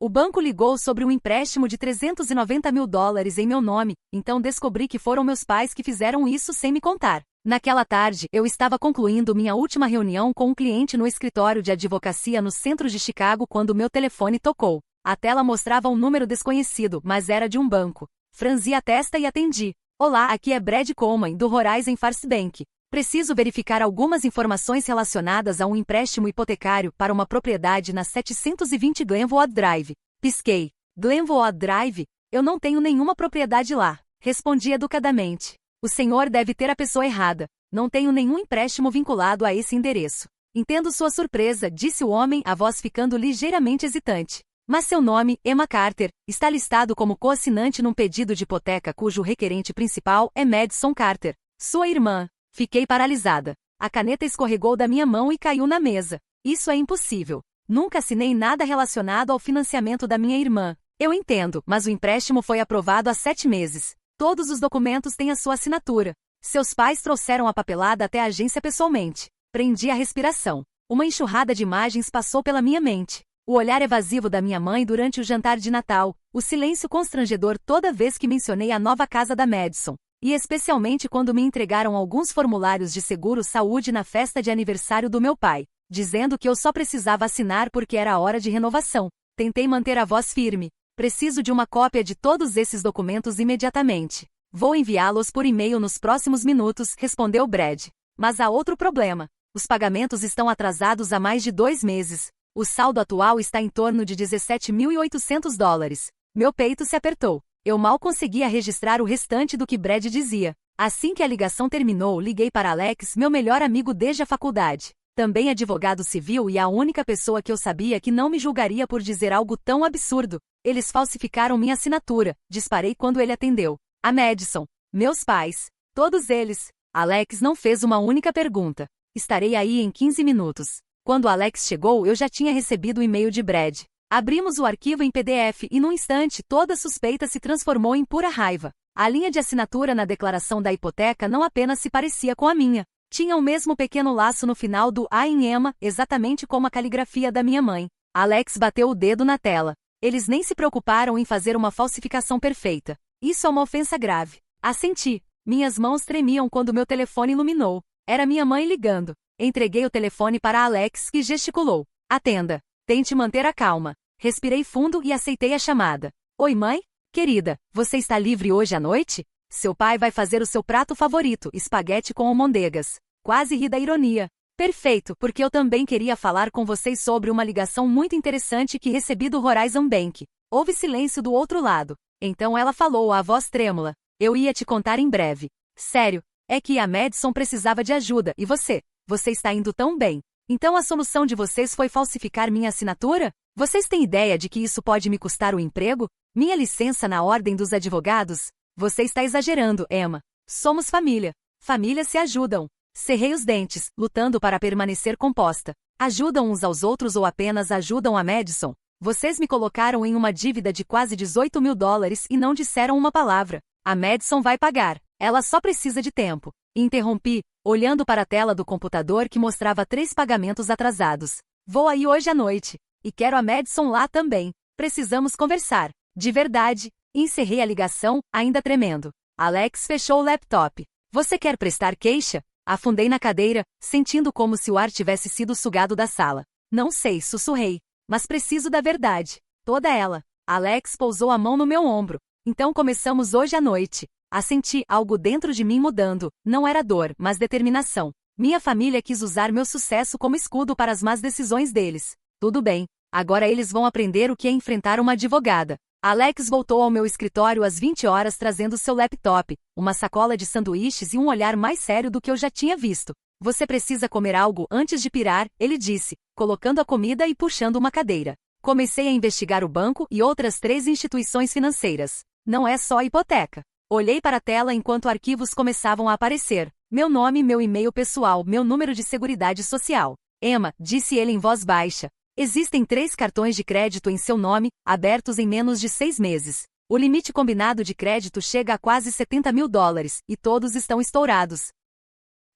O banco ligou sobre um empréstimo de $390 mil em meu nome, então descobri que foram meus pais que fizeram isso sem me contar. Naquela tarde, eu estava concluindo minha última reunião com um cliente no escritório de advocacia no centro de Chicago quando meu telefone tocou. A tela mostrava um número desconhecido, mas era de um banco. Franzi a testa e atendi. Olá, aqui é Brad Coleman, do Horizon Farms Bank. Preciso verificar algumas informações relacionadas a um empréstimo hipotecário para uma propriedade na 720 Glenwood Drive. Pisquei. Glenwood Drive? Eu não tenho nenhuma propriedade lá. Respondi educadamente. O senhor deve ter a pessoa errada. Não tenho nenhum empréstimo vinculado a esse endereço. Entendo sua surpresa, disse o homem, a voz ficando ligeiramente hesitante. Mas seu nome, Emma Carter, está listado como coassinante num pedido de hipoteca cujo requerente principal é Madison Carter, sua irmã. Fiquei paralisada. A caneta escorregou da minha mão e caiu na mesa. Isso é impossível. Nunca assinei nada relacionado ao financiamento da minha irmã. Eu entendo, mas o empréstimo foi aprovado há 7 meses. Todos os documentos têm a sua assinatura. Seus pais trouxeram a papelada até a agência pessoalmente. Prendi a respiração. Uma enxurrada de imagens passou pela minha mente. O olhar evasivo da minha mãe durante o jantar de Natal, o silêncio constrangedor toda vez que mencionei a nova casa da Madison. E especialmente quando me entregaram alguns formulários de seguro-saúde na festa de aniversário do meu pai, dizendo que eu só precisava assinar porque era a hora de renovação. Tentei manter a voz firme. Preciso de uma cópia de todos esses documentos imediatamente. Vou enviá-los por e-mail nos próximos minutos, respondeu Brad. Mas há outro problema. Os pagamentos estão atrasados há mais de 2 meses. O saldo atual está em torno de $17.800. Meu peito se apertou. Eu mal conseguia registrar o restante do que Brad dizia. Assim que a ligação terminou, liguei para Alex, meu melhor amigo desde a faculdade. Também advogado civil e a única pessoa que eu sabia que não me julgaria por dizer algo tão absurdo. Eles falsificaram minha assinatura, disparei quando ele atendeu. A Madison. Meus pais. Todos eles. Alex não fez uma única pergunta. Estarei aí em 15 minutos. Quando Alex chegou, eu já tinha recebido o e-mail de Brad. Abrimos o arquivo em PDF e num instante toda suspeita se transformou em pura raiva. A linha de assinatura na declaração da hipoteca não apenas se parecia com a minha. Tinha o mesmo pequeno laço no final do A em Emma, exatamente como a caligrafia da minha mãe. Alex bateu o dedo na tela. Eles nem se preocuparam em fazer uma falsificação perfeita. Isso é uma ofensa grave. Assenti. Minhas mãos tremiam quando meu telefone iluminou. Era minha mãe ligando. Entreguei o telefone para Alex, que gesticulou. Atenda. Tente manter a calma. Respirei fundo e aceitei a chamada. Oi, mãe? Querida, você está livre hoje à noite? Seu pai vai fazer o seu prato favorito, espaguete com almôndegas. Quase ri da ironia. Perfeito, porque eu também queria falar com vocês sobre uma ligação muito interessante que recebi do Horizon Bank. Houve silêncio do outro lado. Então ela falou, a voz trêmula. Eu ia te contar em breve. Sério, é que a Madison precisava de ajuda, e você? Você está indo tão bem. Então a solução de vocês foi falsificar minha assinatura? Vocês têm ideia de que isso pode me custar o emprego? Minha licença na ordem dos advogados? Você está exagerando, Emma. Somos família. Famílias se ajudam. Cerrei os dentes, lutando para permanecer composta. Ajudam uns aos outros ou apenas ajudam a Madison? Vocês me colocaram em uma dívida de quase $18 mil e não disseram uma palavra. A Madison vai pagar. Ela só precisa de tempo. Interrompi, olhando para a tela do computador que mostrava 3 pagamentos atrasados. Vou aí hoje à noite. E quero a Madison lá também. Precisamos conversar. De verdade. Encerrei a ligação, ainda tremendo. Alex fechou o laptop. Você quer prestar queixa? Afundei na cadeira, sentindo como se o ar tivesse sido sugado da sala. Não sei, sussurrei. Mas preciso da verdade. Toda ela. Alex pousou a mão no meu ombro. Então começamos hoje à noite. Assenti algo dentro de mim mudando. Não era dor, mas determinação. Minha família quis usar meu sucesso como escudo para as más decisões deles. Tudo bem. Agora eles vão aprender o que é enfrentar uma advogada. Alex voltou ao meu escritório às 20 horas trazendo seu laptop, uma sacola de sanduíches e um olhar mais sério do que eu já tinha visto. Você precisa comer algo antes de pirar, ele disse, colocando a comida e puxando uma cadeira. Comecei a investigar o banco e outras 3 instituições financeiras. Não é só a hipoteca. Olhei para a tela enquanto arquivos começavam a aparecer. Meu nome, meu e-mail pessoal, meu número de seguridade social. Emma, disse ele em voz baixa. Existem 3 cartões de crédito em seu nome, abertos em menos de 6 meses. O limite combinado de crédito chega a quase $70 mil, e todos estão estourados.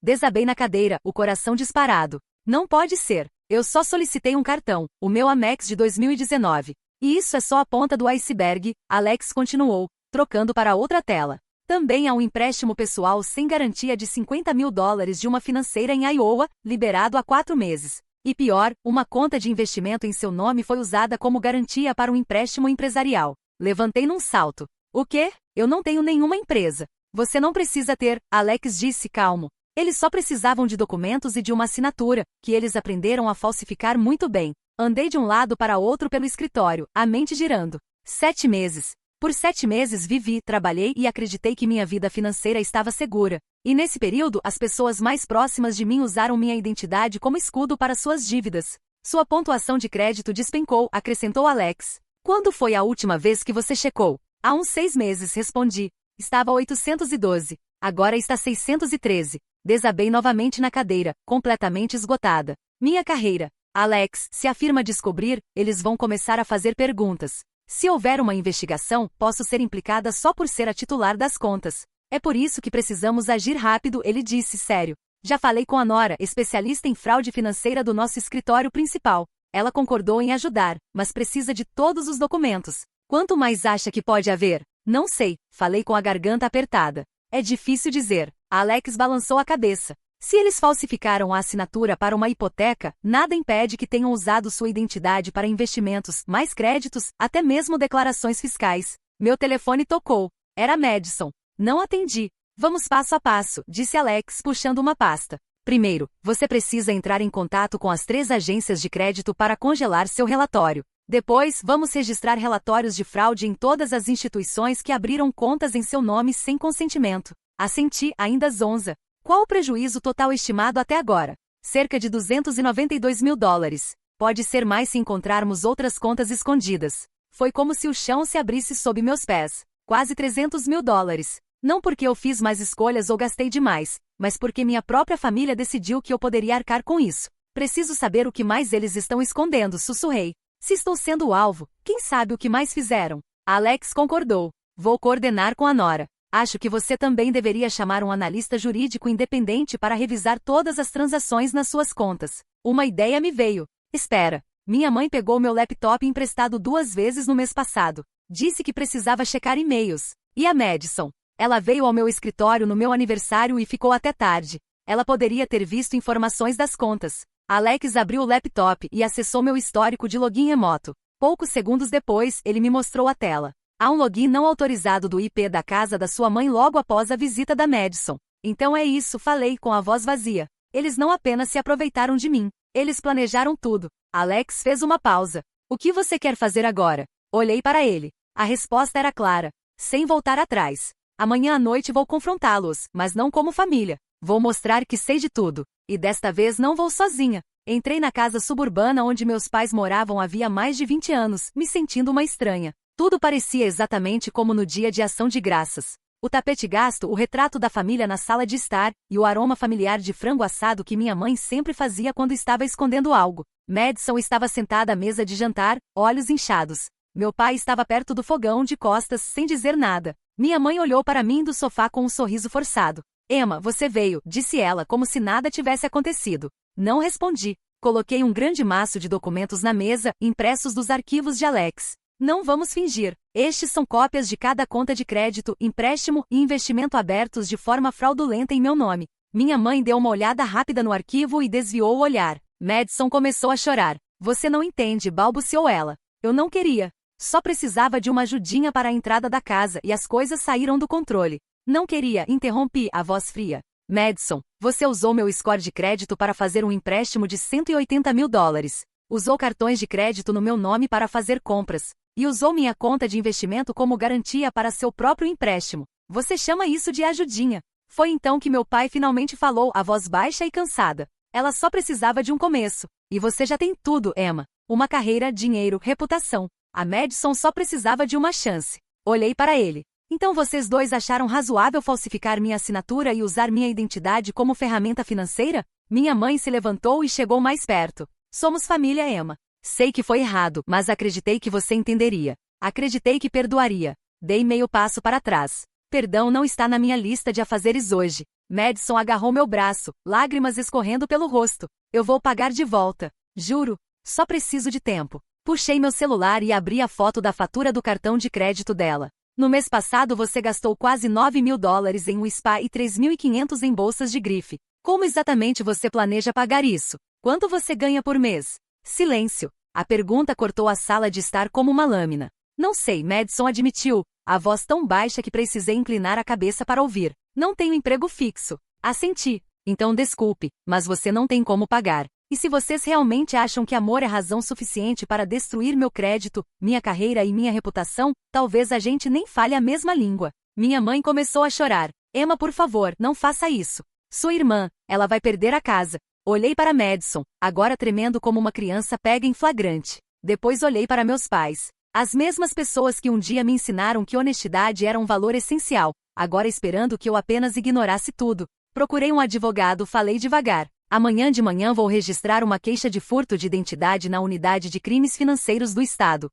Desabei na cadeira, o coração disparado. Não pode ser. Eu só solicitei um cartão, o meu Amex de 2019. E isso é só a ponta do iceberg, Alex continuou, trocando para outra tela. Também há um empréstimo pessoal sem garantia de $50.000 de uma financeira em Iowa, liberado há 4 meses. E pior, uma conta de investimento em seu nome foi usada como garantia para um empréstimo empresarial. Levantei num salto. O quê? Eu não tenho nenhuma empresa. Você não precisa ter, Alex disse calmo. Eles só precisavam de documentos e de uma assinatura, que eles aprenderam a falsificar muito bem. Andei de um lado para outro pelo escritório, a mente girando. 7 meses. Por 7 meses vivi, trabalhei e acreditei que minha vida financeira estava segura. E nesse período, as pessoas mais próximas de mim usaram minha identidade como escudo para suas dívidas. Sua pontuação de crédito despencou, acrescentou Alex. Quando foi a última vez que você checou? Há uns 6 meses, respondi. Estava 812. Agora está 613. Desabei novamente na cadeira, completamente esgotada. Minha carreira. Alex, se a firma descobrir, eles vão começar a fazer perguntas. Se houver uma investigação, posso ser implicada só por ser a titular das contas. É por isso que precisamos agir rápido, ele disse sério. Já falei com a Nora, especialista em fraude financeira do nosso escritório principal. Ela concordou em ajudar, mas precisa de todos os documentos. Quanto mais acha que pode haver? Não sei, falei com a garganta apertada. É difícil dizer. Alex balançou a cabeça. Se eles falsificaram a assinatura para uma hipoteca, nada impede que tenham usado sua identidade para investimentos, mais créditos, até mesmo declarações fiscais. Meu telefone tocou. Era Madison. Não atendi. Vamos passo a passo, disse Alex, puxando uma pasta. Primeiro, você precisa entrar em contato com as 3 agências de crédito para congelar seu relatório. Depois, vamos registrar relatórios de fraude em todas as instituições que abriram contas em seu nome sem consentimento. Assenti, ainda zonza. Qual o prejuízo total estimado até agora? Cerca de $292.000. Pode ser mais se encontrarmos outras contas escondidas. Foi como se o chão se abrisse sob meus pés. Quase $300.000. Não porque eu fiz mais escolhas ou gastei demais, mas porque minha própria família decidiu que eu poderia arcar com isso. Preciso saber o que mais eles estão escondendo, sussurrei. Se estou sendo o alvo, quem sabe o que mais fizeram? Alex concordou. Vou coordenar com a Nora. Acho que você também deveria chamar um analista jurídico independente para revisar todas as transações nas suas contas. Uma ideia me veio. Espera. Minha mãe pegou meu laptop emprestado 2 vezes no mês passado. Disse que precisava checar e-mails. E a Madison? Ela veio ao meu escritório no meu aniversário e ficou até tarde. Ela poderia ter visto informações das contas. Alex abriu o laptop e acessou meu histórico de login remoto. Poucos segundos depois, ele me mostrou a tela. Há um login não autorizado do IP da casa da sua mãe logo após a visita da Madison. Então é isso, falei com a voz vazia. Eles não apenas se aproveitaram de mim. Eles planejaram tudo. Alex fez uma pausa. O que você quer fazer agora? Olhei para ele. A resposta era clara. Sem voltar atrás. Amanhã à noite vou confrontá-los, mas não como família. Vou mostrar que sei de tudo. E desta vez não vou sozinha. Entrei na casa suburbana onde meus pais moravam havia mais de 20 anos, me sentindo uma estranha. Tudo parecia exatamente como no dia de Ação de Graças. O tapete gasto, o retrato da família na sala de estar, e o aroma familiar de frango assado que minha mãe sempre fazia quando estava escondendo algo. Madison estava sentada à mesa de jantar, olhos inchados. Meu pai estava perto do fogão de costas, sem dizer nada. Minha mãe olhou para mim do sofá com um sorriso forçado. Emma, você veio, disse ela como se nada tivesse acontecido. Não respondi. Coloquei um grande maço de documentos na mesa, impressos dos arquivos de Alex. Não vamos fingir. Estes são cópias de cada conta de crédito, empréstimo e investimento abertos de forma fraudulenta em meu nome. Minha mãe deu uma olhada rápida no arquivo e desviou o olhar. Madison começou a chorar. Você não entende, balbuciou ela. Eu não queria. Só precisava de uma ajudinha para a entrada da casa e as coisas saíram do controle. Não queria, interrompi, a voz fria. Madison, você usou meu score de crédito para fazer um empréstimo de $180.000. Usou cartões de crédito no meu nome para fazer compras. E usou minha conta de investimento como garantia para seu próprio empréstimo. Você chama isso de ajudinha. Foi então que meu pai finalmente falou, a voz baixa e cansada. Ela só precisava de um começo. E você já tem tudo, Emma. Uma carreira, dinheiro, reputação. A Madison só precisava de uma chance. Olhei para ele. Então vocês dois acharam razoável falsificar minha assinatura e usar minha identidade como ferramenta financeira? Minha mãe se levantou e chegou mais perto. Somos família, Emma. Sei que foi errado, mas acreditei que você entenderia. Acreditei que perdoaria. Dei meio passo para trás. Perdão não está na minha lista de afazeres hoje. Madison agarrou meu braço, lágrimas escorrendo pelo rosto. Eu vou pagar de volta. Juro. Só preciso de tempo. Puxei meu celular e abri a foto da fatura do cartão de crédito dela. No mês passado você gastou quase 9 mil dólares em um spa e 3.500 em bolsas de grife. Como exatamente você planeja pagar isso? Quanto você ganha por mês? Silêncio. A pergunta cortou a sala de estar como uma lâmina. Não sei, Madison admitiu, a voz tão baixa que precisei inclinar a cabeça para ouvir. Não tenho emprego fixo. Assenti. Então desculpe, mas você não tem como pagar. E se vocês realmente acham que amor é razão suficiente para destruir meu crédito, minha carreira e minha reputação, talvez a gente nem fale a mesma língua. Minha mãe começou a chorar. Emma, por favor, não faça isso. Sua irmã, ela vai perder a casa. Olhei para Madison, agora tremendo como uma criança pega em flagrante. Depois olhei para meus pais. As mesmas pessoas que um dia me ensinaram que honestidade era um valor essencial, agora esperando que eu apenas ignorasse tudo. Procurei um advogado, falei devagar. Amanhã de manhã vou registrar uma queixa de furto de identidade na Unidade de Crimes Financeiros do Estado.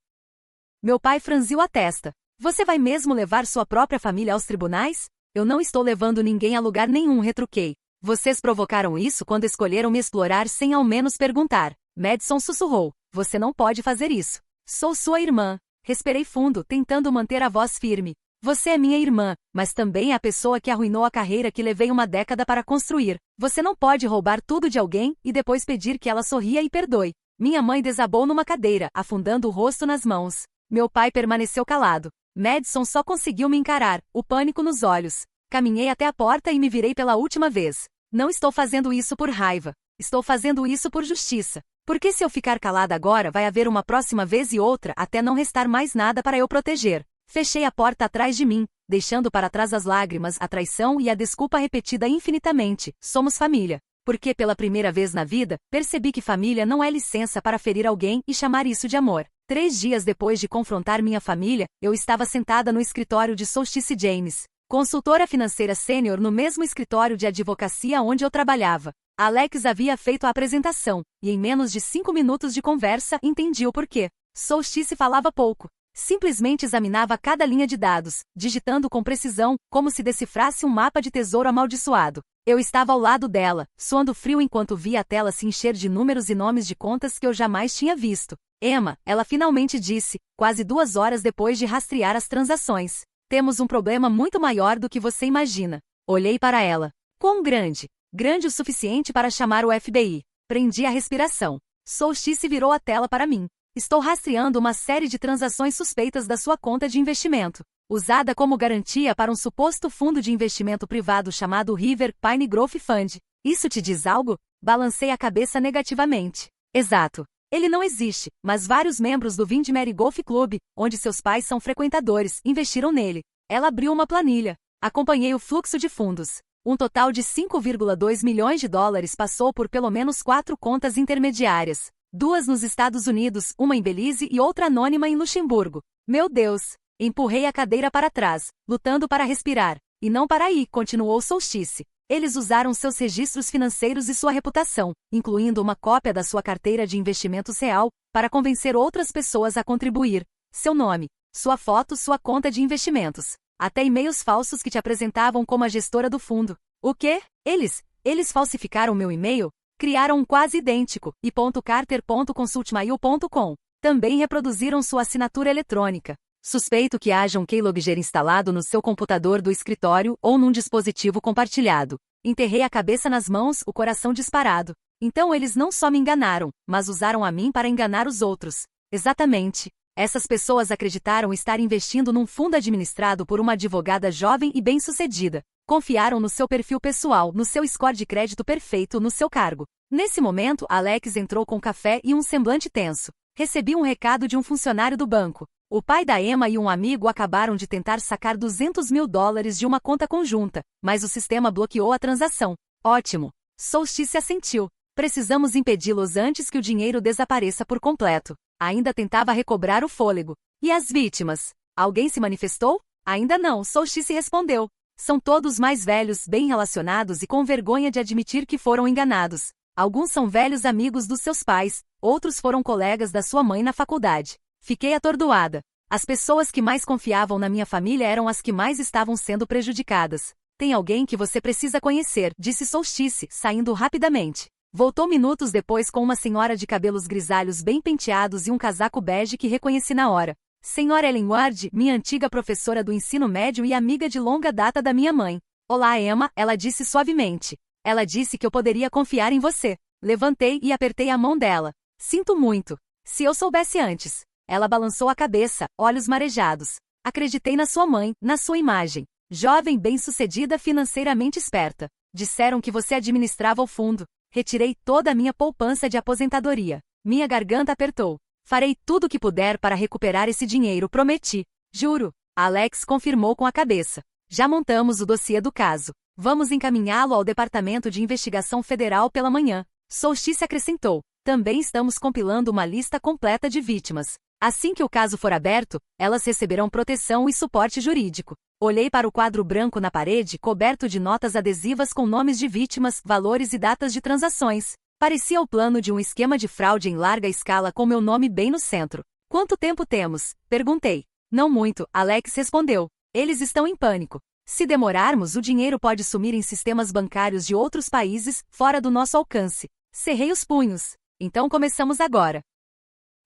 Meu pai franziu a testa. Você vai mesmo levar sua própria família aos tribunais? Eu não estou levando ninguém a lugar nenhum, retruquei. Vocês provocaram isso quando escolheram me explorar sem ao menos perguntar. Madison sussurrou. Você não pode fazer isso. Sou sua irmã. Respirei fundo, tentando manter a voz firme. Você é minha irmã, mas também é a pessoa que arruinou a carreira que levei uma década para construir. Você não pode roubar tudo de alguém e depois pedir que ela sorria e perdoe. Minha mãe desabou numa cadeira, afundando o rosto nas mãos. Meu pai permaneceu calado. Madison só conseguiu me encarar, o pânico nos olhos. Caminhei até a porta e me virei pela última vez. Não estou fazendo isso por raiva. Estou fazendo isso por justiça. Porque se eu ficar calada agora vai haver uma próxima vez e outra até não restar mais nada para eu proteger. Fechei a porta atrás de mim, deixando para trás as lágrimas, a traição e a desculpa repetida infinitamente. Somos família. Porque pela primeira vez na vida, percebi que família não é licença para ferir alguém e chamar isso de amor. 3 dias depois de confrontar minha família, eu estava sentada no escritório de Solstice James, consultora financeira sênior no mesmo escritório de advocacia onde eu trabalhava. Alex havia feito a apresentação, e em menos de 5 minutos de conversa entendi o porquê. Solstice falava pouco. Simplesmente examinava cada linha de dados, digitando com precisão, como se decifrasse um mapa de tesouro amaldiçoado. Eu estava ao lado dela, suando frio enquanto via a tela se encher de números e nomes de contas que eu jamais tinha visto. Emma, ela finalmente disse, quase 2 horas depois de rastrear as transações. Temos um problema muito maior do que você imagina. Olhei para ela. Quão grande? Grande o suficiente para chamar o FBI. Prendi a respiração. Solstice virou a tela para mim. Estou rastreando uma série de transações suspeitas da sua conta de investimento, usada como garantia para um suposto fundo de investimento privado chamado River Pine Growth Fund. Isso te diz algo? Balancei a cabeça negativamente. Exato. Ele não existe, mas vários membros do Vindmere Golf Club, onde seus pais são frequentadores, investiram nele. Ela abriu uma planilha. Acompanhei o fluxo de fundos. Um total de 5,2 milhões de dólares passou por pelo menos 4 contas intermediárias. 2 nos Estados Unidos, uma em Belize e outra anônima em Luxemburgo. Meu Deus! Empurrei a cadeira para trás, lutando para respirar. E não para aí, continuou Solstice. Eles usaram seus registros financeiros e sua reputação, incluindo uma cópia da sua carteira de investimentos real, para convencer outras pessoas a contribuir. Seu nome, sua foto, sua conta de investimentos. Até e-mails falsos que te apresentavam como a gestora do fundo. O quê? Eles falsificaram meu e-mail? Criaram um quase idêntico, e.carter.consultmail.com. Também reproduziram sua assinatura eletrônica. Suspeito que haja um keylogger instalado no seu computador do escritório ou num dispositivo compartilhado. Enterrei a cabeça nas mãos, o coração disparado. Então eles não só me enganaram, mas usaram a mim para enganar os outros. Exatamente. Essas pessoas acreditaram estar investindo num fundo administrado por uma advogada jovem e bem-sucedida. Confiaram no seu perfil pessoal, no seu score de crédito perfeito, no seu cargo. Nesse momento, Alex entrou com café e um semblante tenso. Recebi um recado de um funcionário do banco. O pai da Emma e um amigo acabaram de tentar sacar 200 mil dólares de uma conta conjunta, mas o sistema bloqueou a transação. Ótimo. Solstice assentiu. Precisamos impedi-los antes que o dinheiro desapareça por completo. Ainda tentava recobrar o fôlego. E as vítimas? Alguém se manifestou? Ainda não, Solstice respondeu. São todos mais velhos, bem relacionados e com vergonha de admitir que foram enganados. Alguns são velhos amigos dos seus pais, outros foram colegas da sua mãe na faculdade. Fiquei atordoada. As pessoas que mais confiavam na minha família eram as que mais estavam sendo prejudicadas. Tem alguém que você precisa conhecer, disse Solstice, saindo rapidamente. Voltou minutos depois com uma senhora de cabelos grisalhos bem penteados e um casaco bege que reconheci na hora. Senhora Ellen Ward, minha antiga professora do ensino médio e amiga de longa data da minha mãe. Olá, Emma, ela disse suavemente. Ela disse que eu poderia confiar em você. Levantei e apertei a mão dela. Sinto muito. Se eu soubesse antes. Ela balançou a cabeça, olhos marejados. Acreditei na sua mãe, na sua imagem. Jovem bem-sucedida, financeiramente esperta. Disseram que você administrava o fundo. Retirei toda a minha poupança de aposentadoria. Minha garganta apertou. Farei tudo o que puder para recuperar esse dinheiro, prometi. Juro. Alex confirmou com a cabeça. Já montamos o dossiê do caso. Vamos encaminhá-lo ao Departamento de Investigação Federal pela manhã. Solstice acrescentou. Também estamos compilando uma lista completa de vítimas. Assim que o caso for aberto, elas receberão proteção e suporte jurídico. Olhei para o quadro branco na parede, coberto de notas adesivas com nomes de vítimas, valores e datas de transações. Parecia o plano de um esquema de fraude em larga escala com meu nome bem no centro. Quanto tempo temos? Perguntei. Não muito, Alex respondeu. Eles estão em pânico. Se demorarmos, o dinheiro pode sumir em sistemas bancários de outros países, fora do nosso alcance. Cerrei os punhos. Então começamos agora.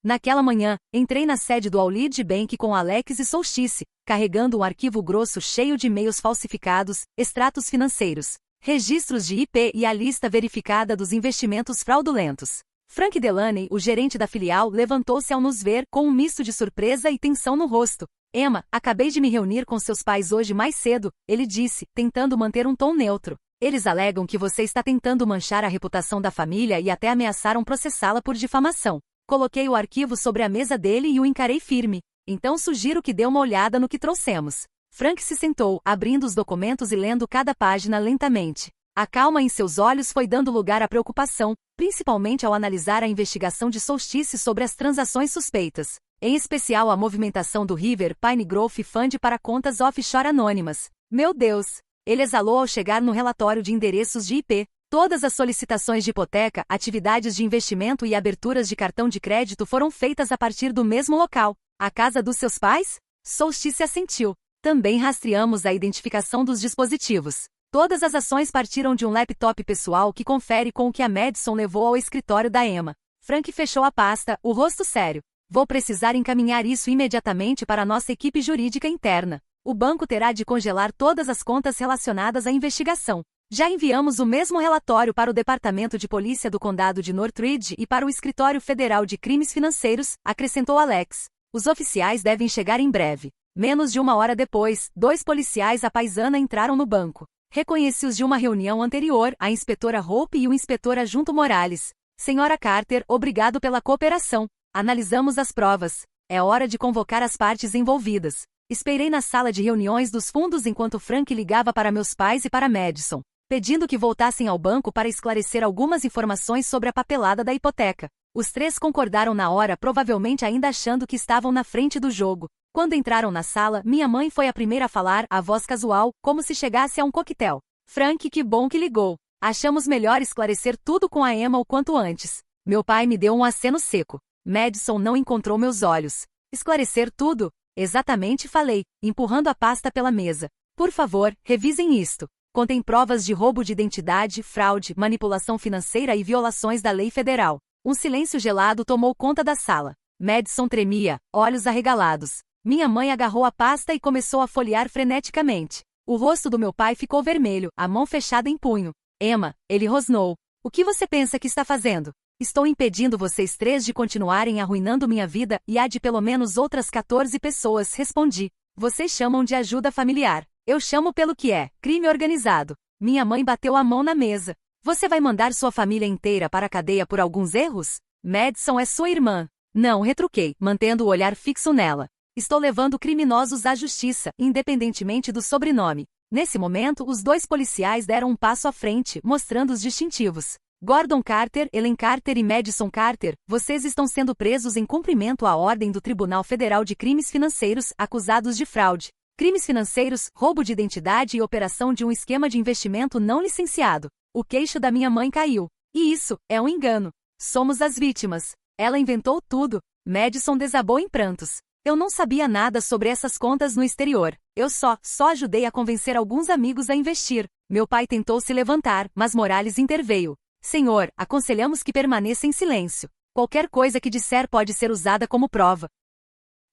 Naquela manhã, entrei na sede do Aulid Bank com Alex e Solstice, carregando um arquivo grosso cheio de e-mails falsificados, extratos financeiros, registros de IP e a lista verificada dos investimentos fraudulentos. Frank Delaney, o gerente da filial, levantou-se ao nos ver com um misto de surpresa e tensão no rosto. Emma, acabei de me reunir com seus pais hoje mais cedo, ele disse, tentando manter um tom neutro. Eles alegam que você está tentando manchar a reputação da família e até ameaçaram processá-la por difamação. Coloquei o arquivo sobre a mesa dele e o encarei firme. Então sugiro que dê uma olhada no que trouxemos. Frank se sentou, abrindo os documentos e lendo cada página lentamente. A calma em seus olhos foi dando lugar à preocupação, principalmente ao analisar a investigação de Solstice sobre as transações suspeitas, em especial a movimentação do River Pine Growth Fund para contas offshore anônimas. Meu Deus! Ele exalou ao chegar no relatório de endereços de IP. Todas as solicitações de hipoteca, atividades de investimento e aberturas de cartão de crédito foram feitas a partir do mesmo local. A casa dos seus pais? Solstice assentiu. Também rastreamos a identificação dos dispositivos. Todas as ações partiram de um laptop pessoal que confere com o que a Madison levou ao escritório da Emma. Frank fechou a pasta, o rosto sério. Vou precisar encaminhar isso imediatamente para a nossa equipe jurídica interna. O banco terá de congelar todas as contas relacionadas à investigação. Já enviamos o mesmo relatório para o Departamento de Polícia do Condado de Northridge e para o Escritório Federal de Crimes Financeiros, acrescentou Alex. Os oficiais devem chegar em breve. Menos de uma hora depois, 2 policiais à paisana entraram no banco. Reconheci-os de uma reunião anterior, a inspetora Hope e o inspetor adjunto Morales. Senhora Carter, obrigado pela cooperação. Analisamos as provas. É hora de convocar as partes envolvidas. Esperei na sala de reuniões dos fundos enquanto Frank ligava para meus pais e para Madison, pedindo que voltassem ao banco para esclarecer algumas informações sobre a papelada da hipoteca. Os 3 concordaram na hora, provavelmente ainda achando que estavam na frente do jogo. Quando entraram na sala, minha mãe foi a primeira a falar, a voz casual, como se chegasse a um coquetel. Frank, que bom que ligou. Achamos melhor esclarecer tudo com a Emma o quanto antes. Meu pai me deu um aceno seco. Madison não encontrou meus olhos. Esclarecer tudo? Exatamente, falei, empurrando a pasta pela mesa. Por favor, revisem isto. Contém provas de roubo de identidade, fraude, manipulação financeira e violações da lei federal. Um silêncio gelado tomou conta da sala. Madison tremia, olhos arregalados. Minha mãe agarrou a pasta e começou a folhear freneticamente. O rosto do meu pai ficou vermelho, a mão fechada em punho. Emma, ele rosnou. O que você pensa que está fazendo? Estou impedindo vocês 3 de continuarem arruinando minha vida e a de pelo menos outras 14 pessoas, respondi. Vocês chamam de ajuda familiar. Eu chamo pelo que é, crime organizado. Minha mãe bateu a mão na mesa. Você vai mandar sua família inteira para a cadeia por alguns erros? Madison é sua irmã. Não, retruquei, mantendo o olhar fixo nela. Estou levando criminosos à justiça, independentemente do sobrenome. Nesse momento, os 2 policiais deram um passo à frente, mostrando os distintivos. Gordon Carter, Ellen Carter e Madison Carter, vocês estão sendo presos em cumprimento à ordem do Tribunal Federal de Crimes Financeiros, acusados de fraude, crimes financeiros, roubo de identidade e operação de um esquema de investimento não licenciado. O queixo da minha mãe caiu. E isso, é um engano. Somos as vítimas. Ela inventou tudo. Madison desabou em prantos. Eu não sabia nada sobre essas contas no exterior. Eu só ajudei a convencer alguns amigos a investir. Meu pai tentou se levantar, mas Morales interveio. Senhor, aconselhamos que permaneça em silêncio. Qualquer coisa que disser pode ser usada como prova.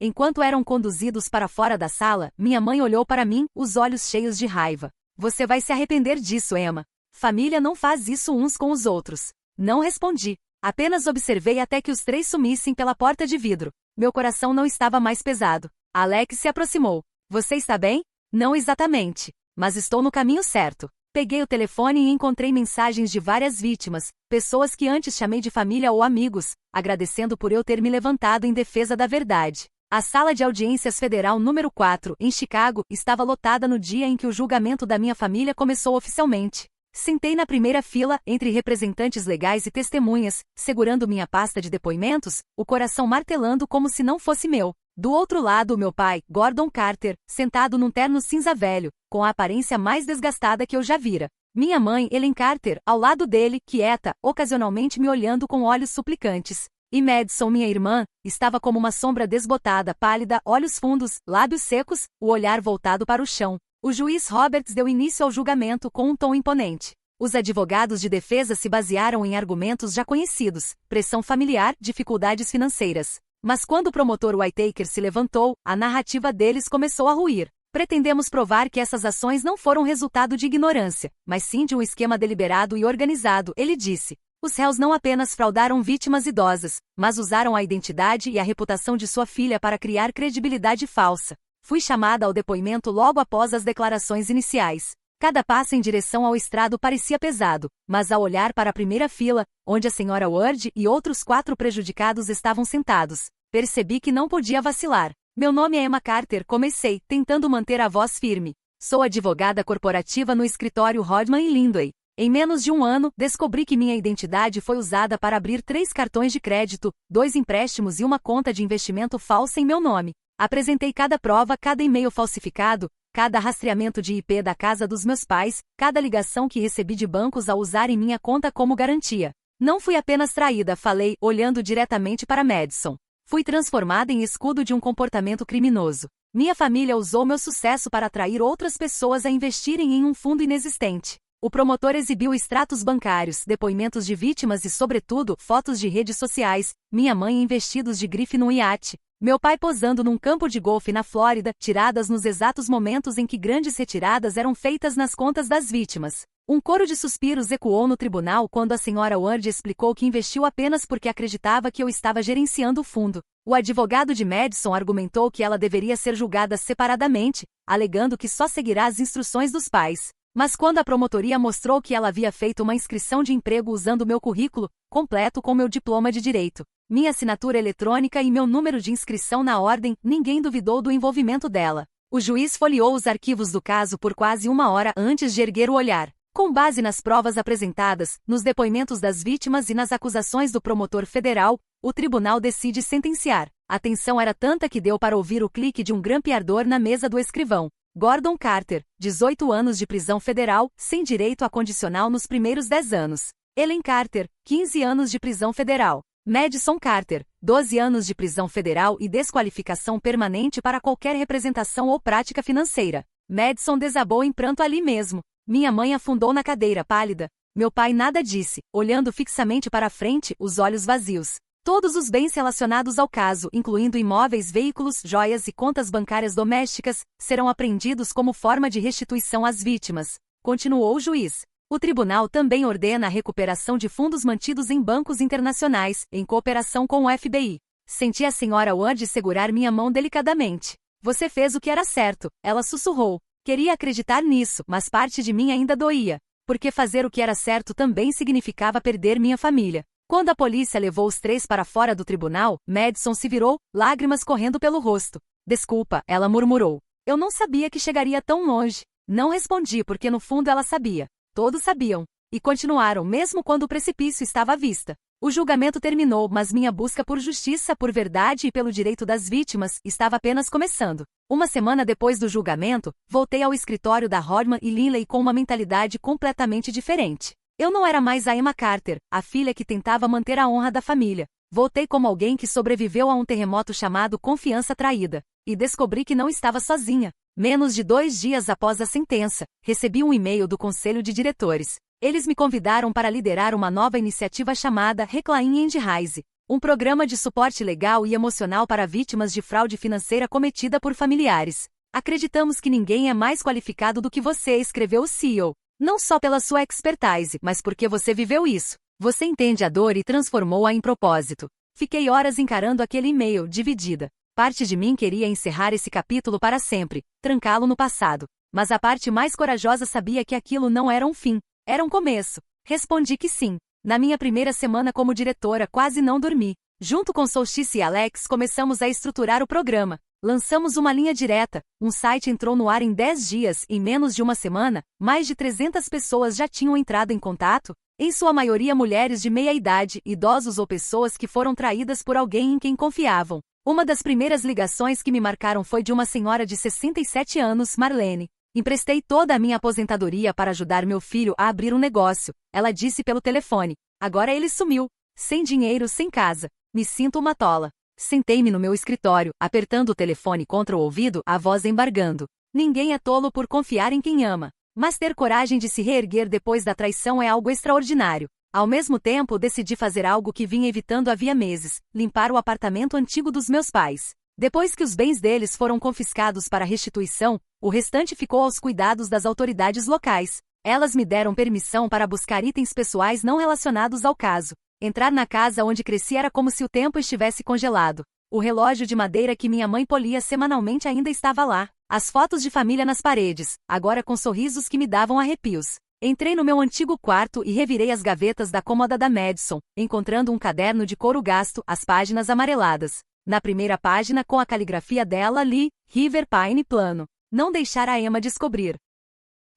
Enquanto eram conduzidos para fora da sala, minha mãe olhou para mim, os olhos cheios de raiva. Você vai se arrepender disso, Emma. Família não faz isso uns com os outros. Não respondi. Apenas observei até que os três sumissem pela porta de vidro. Meu coração não estava mais pesado. Alex se aproximou. Você está bem? Não exatamente. Mas estou no caminho certo. Peguei o telefone e encontrei mensagens de várias vítimas, pessoas que antes chamei de família ou amigos, agradecendo por eu ter me levantado em defesa da verdade. A sala de audiências federal número 4, em Chicago, estava lotada no dia em que o julgamento da minha família começou oficialmente. Sentei na primeira fila, entre representantes legais e testemunhas, segurando minha pasta de depoimentos, o coração martelando como se não fosse meu. Do outro lado, meu pai, Gordon Carter, sentado num terno cinza velho, com a aparência mais desgastada que eu já vira. Minha mãe, Ellen Carter, ao lado dele, quieta, ocasionalmente me olhando com olhos suplicantes. E Madison, minha irmã, estava como uma sombra desbotada, pálida, olhos fundos, lábios secos, o olhar voltado para o chão. O juiz Roberts deu início ao julgamento com um tom imponente. Os advogados de defesa se basearam em argumentos já conhecidos: pressão familiar, dificuldades financeiras. Mas quando o promotor Whitaker se levantou, a narrativa deles começou a ruir. Pretendemos provar que essas ações não foram resultado de ignorância, mas sim de um esquema deliberado e organizado, ele disse. Os réus não apenas fraudaram vítimas idosas, mas usaram a identidade e a reputação de sua filha para criar credibilidade falsa. Fui chamada ao depoimento logo após as declarações iniciais. Cada passo em direção ao estrado parecia pesado, mas ao olhar para a primeira fila, onde a senhora Ward e outros 4 prejudicados estavam sentados, percebi que não podia vacilar. Meu nome é Emma Carter, comecei, tentando manter a voz firme. Sou advogada corporativa no escritório Rodman e Lindway. Em menos de um ano, descobri que minha identidade foi usada para abrir 3 cartões de crédito, 2 empréstimos e uma conta de investimento falsa em meu nome. Apresentei cada prova, cada e-mail falsificado, cada rastreamento de IP da casa dos meus pais, cada ligação que recebi de bancos ao usarem minha conta como garantia. Não fui apenas traída, falei, olhando diretamente para Madison. Fui transformada em escudo de um comportamento criminoso. Minha família usou meu sucesso para atrair outras pessoas a investirem em um fundo inexistente. O promotor exibiu extratos bancários, depoimentos de vítimas e, sobretudo, fotos de redes sociais, minha mãe em vestidos de grife num iate, meu pai posando num campo de golfe na Flórida, tiradas nos exatos momentos em que grandes retiradas eram feitas nas contas das vítimas. Um coro de suspiros ecoou no tribunal quando a senhora Ward explicou que investiu apenas porque acreditava que eu estava gerenciando o fundo. O advogado de Madison argumentou que ela deveria ser julgada separadamente, alegando que só seguirá as instruções dos pais. Mas quando a promotoria mostrou que ela havia feito uma inscrição de emprego usando meu currículo, completo com meu diploma de direito, minha assinatura eletrônica e meu número de inscrição na ordem, ninguém duvidou do envolvimento dela. O juiz folheou os arquivos do caso por quase 1 hora antes de erguer o olhar. Com base nas provas apresentadas, nos depoimentos das vítimas e nas acusações do promotor federal, o tribunal decide sentenciar. A tensão era tanta que deu para ouvir o clique de um grampeador na mesa do escrivão. Gordon Carter, 18 anos de prisão federal, sem direito a condicional nos primeiros 10 anos. Ellen Carter, 15 anos de prisão federal. Madison Carter, 12 anos de prisão federal e desqualificação permanente para qualquer representação ou prática financeira. Madison desabou em pranto ali mesmo. Minha mãe afundou na cadeira, pálida. Meu pai nada disse, olhando fixamente para a frente, os olhos vazios. Todos os bens relacionados ao caso, incluindo imóveis, veículos, joias e contas bancárias domésticas, serão apreendidos como forma de restituição às vítimas, continuou o juiz. O tribunal também ordena a recuperação de fundos mantidos em bancos internacionais, em cooperação com o FBI. Senti a senhora Ward segurar minha mão delicadamente. Você fez o que era certo, ela sussurrou. Queria acreditar nisso, mas parte de mim ainda doía. Porque fazer o que era certo também significava perder minha família. Quando a polícia levou os 3 para fora do tribunal, Madison se virou, lágrimas correndo pelo rosto. Desculpa, ela murmurou. Eu não sabia que chegaria tão longe. Não respondi porque no fundo ela sabia. Todos sabiam. E continuaram mesmo quando o precipício estava à vista. O julgamento terminou, mas minha busca por justiça, por verdade e pelo direito das vítimas estava apenas começando. Uma semana depois do julgamento, voltei ao escritório da Rodman e Lindley com uma mentalidade completamente diferente. Eu não era mais a Emma Carter, a filha que tentava manter a honra da família. Voltei como alguém que sobreviveu a um terremoto chamado confiança traída. E descobri que não estava sozinha. Menos de 2 dias após a sentença, recebi um e-mail do conselho de diretores. Eles me convidaram para liderar uma nova iniciativa chamada Reclaim and Rise, um programa de suporte legal e emocional para vítimas de fraude financeira cometida por familiares. Acreditamos que ninguém é mais qualificado do que você, escreveu o CEO. Não só pela sua expertise, mas porque você viveu isso. Você entende a dor e transformou-a em propósito. Fiquei horas encarando aquele e-mail, dividida. Parte de mim queria encerrar esse capítulo para sempre, trancá-lo no passado. Mas a parte mais corajosa sabia que aquilo não era um fim, era um começo. Respondi que sim. Na minha primeira semana como diretora, quase não dormi. Junto com Solstice e Alex, começamos a estruturar o programa. Lançamos uma linha direta, um site entrou no ar em 10 dias e em menos de uma semana, mais de 300 pessoas já tinham entrado em contato, em sua maioria mulheres de meia idade, idosos ou pessoas que foram traídas por alguém em quem confiavam. Uma das primeiras ligações que me marcaram foi de uma senhora de 67 anos, Marlene. Emprestei toda a minha aposentadoria para ajudar meu filho a abrir um negócio, ela disse pelo telefone. Agora ele sumiu. Sem dinheiro, sem casa. Me sinto uma tola. Sentei-me no meu escritório, apertando o telefone contra o ouvido, a voz embargando. Ninguém é tolo por confiar em quem ama. Mas ter coragem de se reerguer depois da traição é algo extraordinário. Ao mesmo tempo, decidi fazer algo que vinha evitando havia meses: limpar o apartamento antigo dos meus pais. Depois que os bens deles foram confiscados para restituição, o restante ficou aos cuidados das autoridades locais. Elas me deram permissão para buscar itens pessoais não relacionados ao caso. Entrar na casa onde cresci era como se o tempo estivesse congelado. O relógio de madeira que minha mãe polia semanalmente ainda estava lá. As fotos de família nas paredes, agora com sorrisos que me davam arrepios. Entrei no meu antigo quarto e revirei as gavetas da cômoda da Madison, encontrando um caderno de couro gasto, as páginas amareladas. Na primeira página, com a caligrafia dela, li: River Pine Plano. Não deixar a Emma descobrir.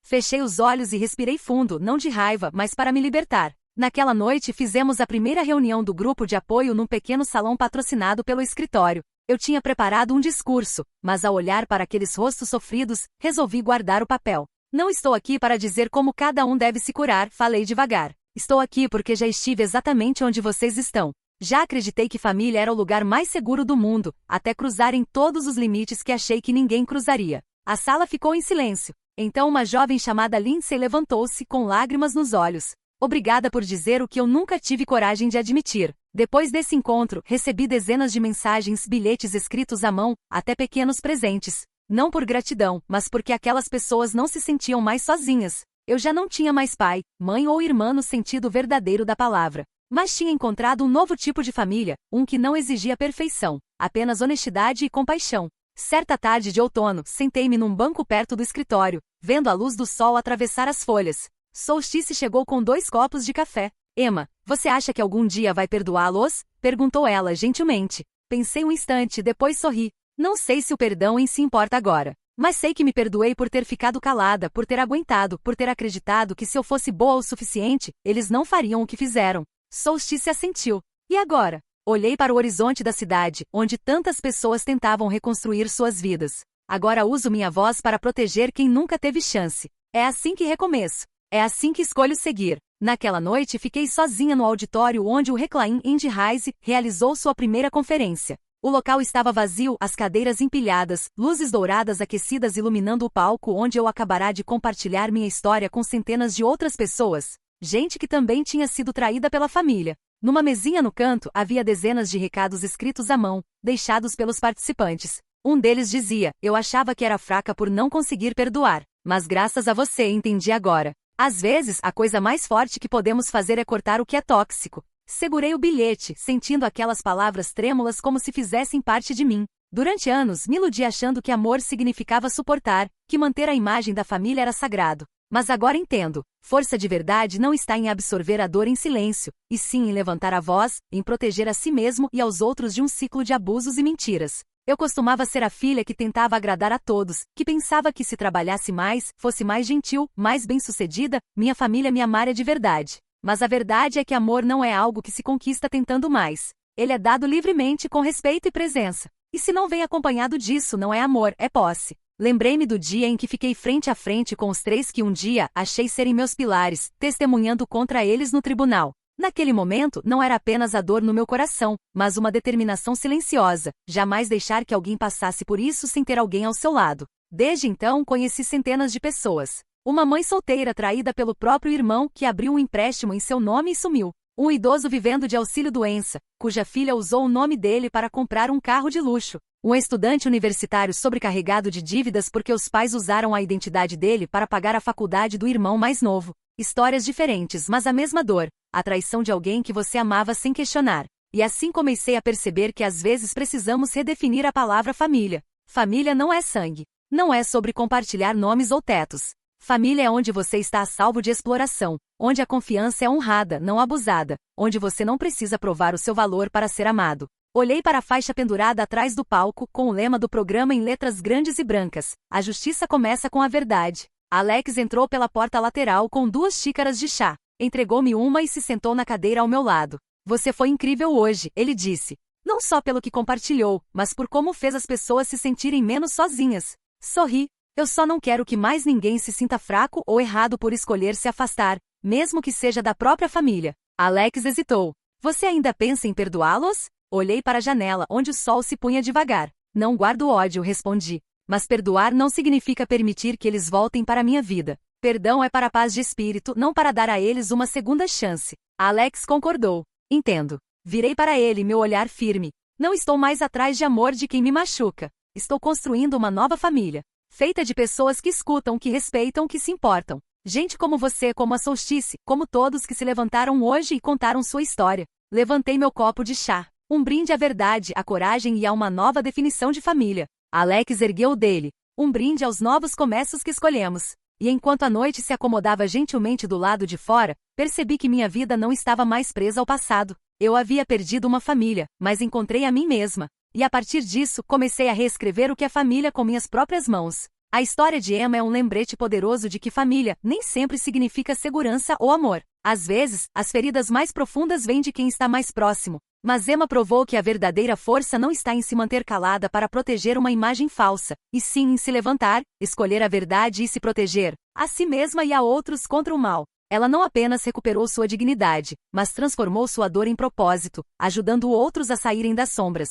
Fechei os olhos e respirei fundo, não de raiva, mas para me libertar. Naquela noite fizemos a primeira reunião do grupo de apoio num pequeno salão patrocinado pelo escritório. Eu tinha preparado um discurso, mas ao olhar para aqueles rostos sofridos, resolvi guardar o papel. Não estou aqui para dizer como cada um deve se curar, falei devagar. Estou aqui porque já estive exatamente onde vocês estão. Já acreditei que família era o lugar mais seguro do mundo, até cruzarem todos os limites que achei que ninguém cruzaria. A sala ficou em silêncio. Então uma jovem chamada Lindsay levantou-se com lágrimas nos olhos. Obrigada por dizer o que eu nunca tive coragem de admitir. Depois desse encontro, recebi dezenas de mensagens, bilhetes escritos à mão, até pequenos presentes. Não por gratidão, mas porque aquelas pessoas não se sentiam mais sozinhas. Eu já não tinha mais pai, mãe ou irmã no sentido verdadeiro da palavra. Mas tinha encontrado um novo tipo de família, um que não exigia perfeição, apenas honestidade e compaixão. Certa tarde de outono, sentei-me num banco perto do escritório, vendo a luz do sol atravessar as folhas. Solstice chegou com 2 copos de café. Emma, você acha que algum dia vai perdoá-los? Perguntou ela gentilmente. Pensei um instante, depois sorri. Não sei se o perdão em si importa agora. Mas sei que me perdoei por ter ficado calada, por ter aguentado, por ter acreditado que se eu fosse boa o suficiente, eles não fariam o que fizeram. Solstice assentiu. E agora? Olhei para o horizonte da cidade, onde tantas pessoas tentavam reconstruir suas vidas. Agora uso minha voz para proteger quem nunca teve chance. É assim que recomeço. É assim que escolho seguir. Naquela noite fiquei sozinha no auditório onde o Reclaim and Rise realizou sua primeira conferência. O local estava vazio, as cadeiras empilhadas, luzes douradas aquecidas iluminando o palco onde eu acabará de compartilhar minha história com centenas de outras pessoas. Gente que também tinha sido traída pela família. Numa mesinha no canto havia dezenas de recados escritos à mão, deixados pelos participantes. Um deles dizia: eu achava que era fraca por não conseguir perdoar, mas graças a você entendi agora. Às vezes, a coisa mais forte que podemos fazer é cortar o que é tóxico. Segurei o bilhete, sentindo aquelas palavras trêmulas como se fizessem parte de mim. Durante anos, me iludi achando que amor significava suportar, que manter a imagem da família era sagrado. Mas agora entendo. Força de verdade não está em absorver a dor em silêncio, e sim em levantar a voz, em proteger a si mesmo e aos outros de um ciclo de abusos e mentiras. Eu costumava ser a filha que tentava agradar a todos, que pensava que se trabalhasse mais, fosse mais gentil, mais bem-sucedida, minha família me amaria de verdade. Mas a verdade é que amor não é algo que se conquista tentando mais. Ele é dado livremente com respeito e presença. E se não vem acompanhado disso, não é amor, é posse. Lembrei-me do dia em que fiquei frente a frente com os 3 que um dia achei serem meus pilares, testemunhando contra eles no tribunal. Naquele momento, não era apenas a dor no meu coração, mas uma determinação silenciosa, jamais deixar que alguém passasse por isso sem ter alguém ao seu lado. Desde então, conheci centenas de pessoas. Uma mãe solteira traída pelo próprio irmão que abriu um empréstimo em seu nome e sumiu. Um idoso vivendo de auxílio-doença, cuja filha usou o nome dele para comprar um carro de luxo. Um estudante universitário sobrecarregado de dívidas porque os pais usaram a identidade dele para pagar a faculdade do irmão mais novo. Histórias diferentes, mas a mesma dor. A traição de alguém que você amava sem questionar. E assim comecei a perceber que às vezes precisamos redefinir a palavra família. Família não é sangue. Não é sobre compartilhar nomes ou tetos. Família é onde você está a salvo de exploração, onde a confiança é honrada, não abusada, onde você não precisa provar o seu valor para ser amado. Olhei para a faixa pendurada atrás do palco, com o lema do programa em letras grandes e brancas: a justiça começa com a verdade. Alex entrou pela porta lateral com 2 xícaras de chá, entregou-me uma e se sentou na cadeira ao meu lado. Você foi incrível hoje, ele disse. Não só pelo que compartilhou, mas por como fez as pessoas se sentirem menos sozinhas. Sorri. Eu só não quero que mais ninguém se sinta fraco ou errado por escolher se afastar, mesmo que seja da própria família. Alex hesitou. Você ainda pensa em perdoá-los? Olhei para a janela, onde o sol se punha devagar. Não guardo ódio, respondi. Mas perdoar não significa permitir que eles voltem para a minha vida. Perdão é para a paz de espírito, não para dar a eles uma segunda chance. Alex concordou. Entendo. Virei para ele, meu olhar firme. Não estou mais atrás de amor de quem me machuca. Estou construindo uma nova família. Feita de pessoas que escutam, que respeitam, que se importam. Gente como você, como a Solstice, como todos que se levantaram hoje e contaram sua história. Levantei meu copo de chá. Um brinde à verdade, à coragem e a uma nova definição de família. Alex ergueu o dele. Um brinde aos novos começos que escolhemos. E enquanto a noite se acomodava gentilmente do lado de fora, percebi que minha vida não estava mais presa ao passado. Eu havia perdido uma família, mas encontrei a mim mesma. E a partir disso, comecei a reescrever o que é família com minhas próprias mãos. A história de Emma é um lembrete poderoso de que família nem sempre significa segurança ou amor. Às vezes, as feridas mais profundas vêm de quem está mais próximo. Mas Emma provou que a verdadeira força não está em se manter calada para proteger uma imagem falsa, e sim em se levantar, escolher a verdade e se proteger, a si mesma e a outros contra o mal. Ela não apenas recuperou sua dignidade, mas transformou sua dor em propósito, ajudando outros a saírem das sombras.